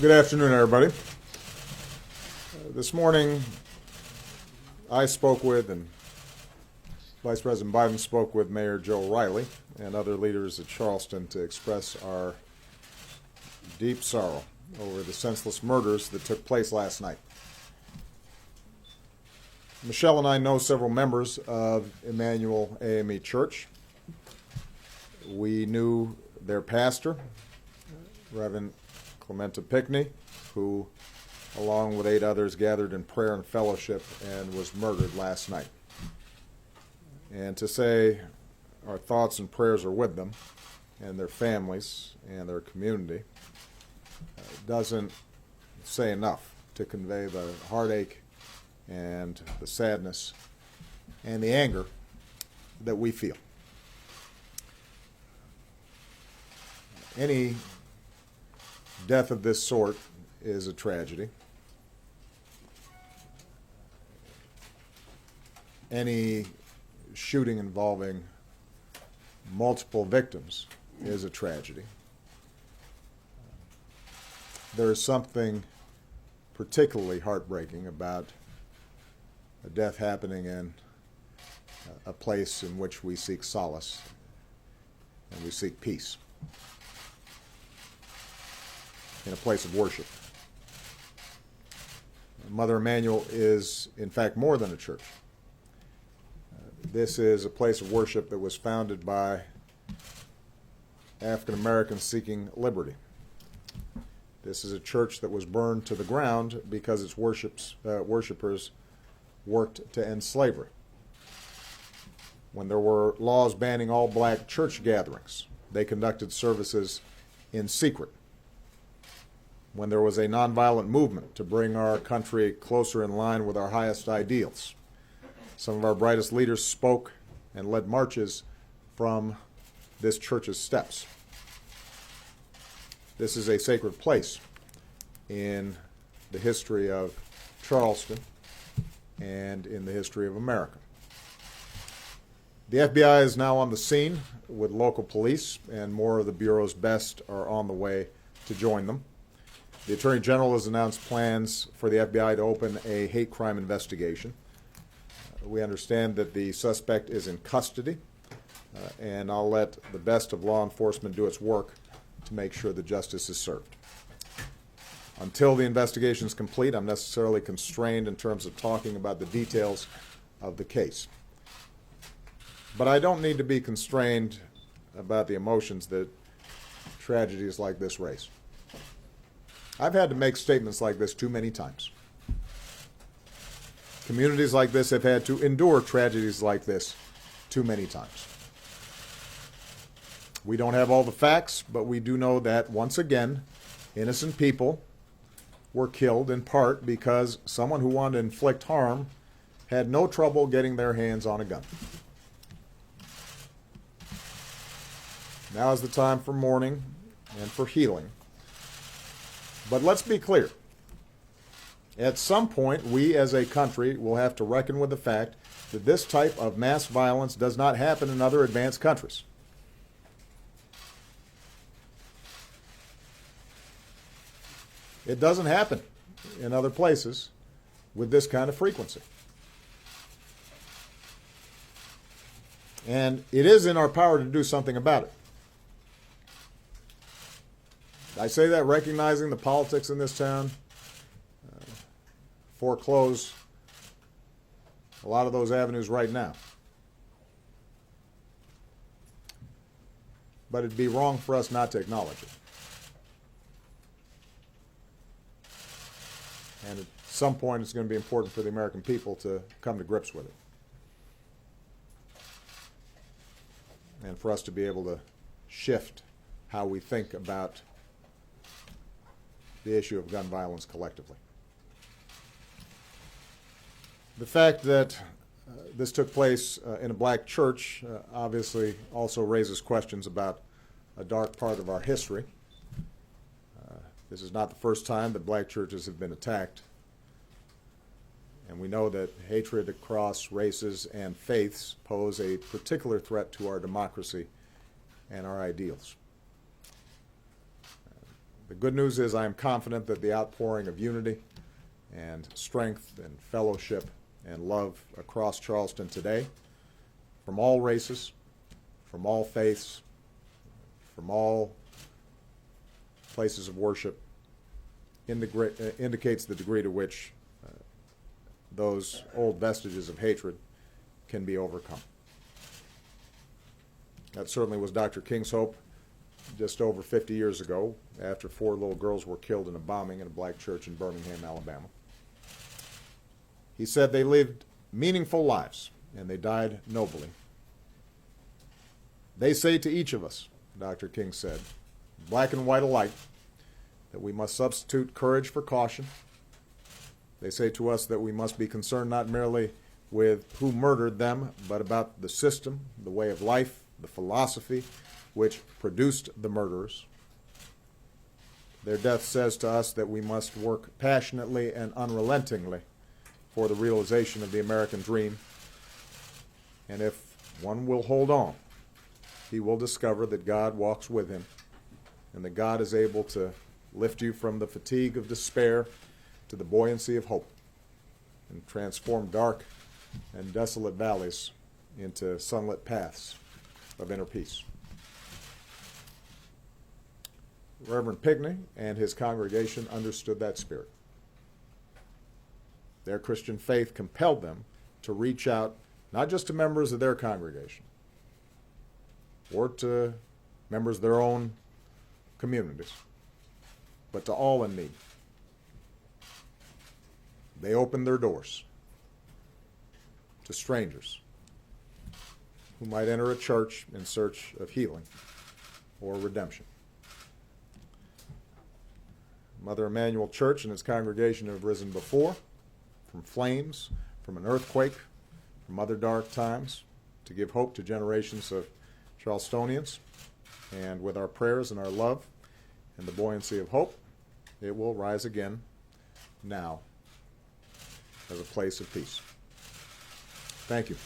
Good afternoon, everybody. This morning, I spoke with, and Vice President Biden spoke with Mayor Joe Riley and other leaders at Charleston to express our deep sorrow over the senseless murders that took place last night. Michelle and I know several members of Emmanuel AME Church. We knew their pastor, Reverend Clementa Pickney, who, along with 8 others, gathered in prayer and fellowship and was murdered last night. And to say our thoughts and prayers are with them and their families and their community doesn't say enough to convey the heartache and the sadness and the anger that we feel. Any death of this sort is a tragedy. Any shooting involving multiple victims is a tragedy. There is something particularly heartbreaking about a death happening in a place in which we seek solace and we seek peace, in a place of worship. Mother Emanuel is, in fact, more than a church. This is a place of worship that was founded by African Americans seeking liberty. This is a church that was burned to the ground because its worshipers worked to end slavery. When there were laws banning all black church gatherings, they conducted services in secret. When there was a nonviolent movement to bring our country closer in line with our highest ideals, some of our brightest leaders spoke and led marches from this church's steps. This is a sacred place in the history of Charleston and in the history of America. The FBI is now on the scene with local police, and more of the Bureau's best are on the way to join them. The Attorney General has announced plans for the FBI to open a hate crime investigation. We understand that the suspect is in custody, and I'll let the best of law enforcement do its work to make sure that justice is served. Until the investigation is complete, I'm necessarily constrained in terms of talking about the details of the case. But I don't need to be constrained about the emotions that tragedies like this raise. I've had to make statements like this too many times. Communities like this have had to endure tragedies like this too many times. We don't have all the facts, but we do know that, once again, innocent people were killed in part because someone who wanted to inflict harm had no trouble getting their hands on a gun. Now is the time for mourning and for healing. But let's be clear. At some point, we as a country will have to reckon with the fact that this type of mass violence does not happen in other advanced countries. It doesn't happen in other places with this kind of frequency. And it is in our power to do something about it. I say that recognizing the politics in this town foreclose a lot of those avenues right now. But it'd be wrong for us not to acknowledge it. And at some point, it's going to be important for the American people to come to grips with it. And for us to be able to shift how we think about the issue of gun violence collectively. The fact that this took place in a black church obviously also raises questions about a dark part of our history. This is not the first time that black churches have been attacked. And we know that hatred across races and faiths pose a particular threat to our democracy and our ideals. The good news is I am confident that the outpouring of unity and strength and fellowship and love across Charleston today, from all races, from all faiths, from all places of worship, indicates the degree to which those old vestiges of hatred can be overcome. That certainly was Dr. King's hope just over 50 years ago, after 4 little girls were killed in a bombing in a black church in Birmingham, Alabama. He said they lived meaningful lives and they died nobly. They say to each of us, Dr. King said, black and white alike, that we must substitute courage for caution. They say to us that we must be concerned not merely with who murdered them, but about the system, the way of life, the philosophy which produced the murderers. Their death says to us that we must work passionately and unrelentingly for the realization of the American dream. And if one will hold on, he will discover that God walks with him and that God is able to lift you from the fatigue of despair to the buoyancy of hope and transform dark and desolate valleys into sunlit paths of inner peace. Reverend Pigney and his congregation understood that spirit. Their Christian faith compelled them to reach out not just to members of their congregation or to members of their own communities, but to all in need. They opened their doors to strangers who might enter a church in search of healing or redemption. Mother Emanuel Church and its congregation have risen before, from flames, from an earthquake, from other dark times, to give hope to generations of Charlestonians. And with our prayers and our love and the buoyancy of hope, it will rise again now as a place of peace. Thank you.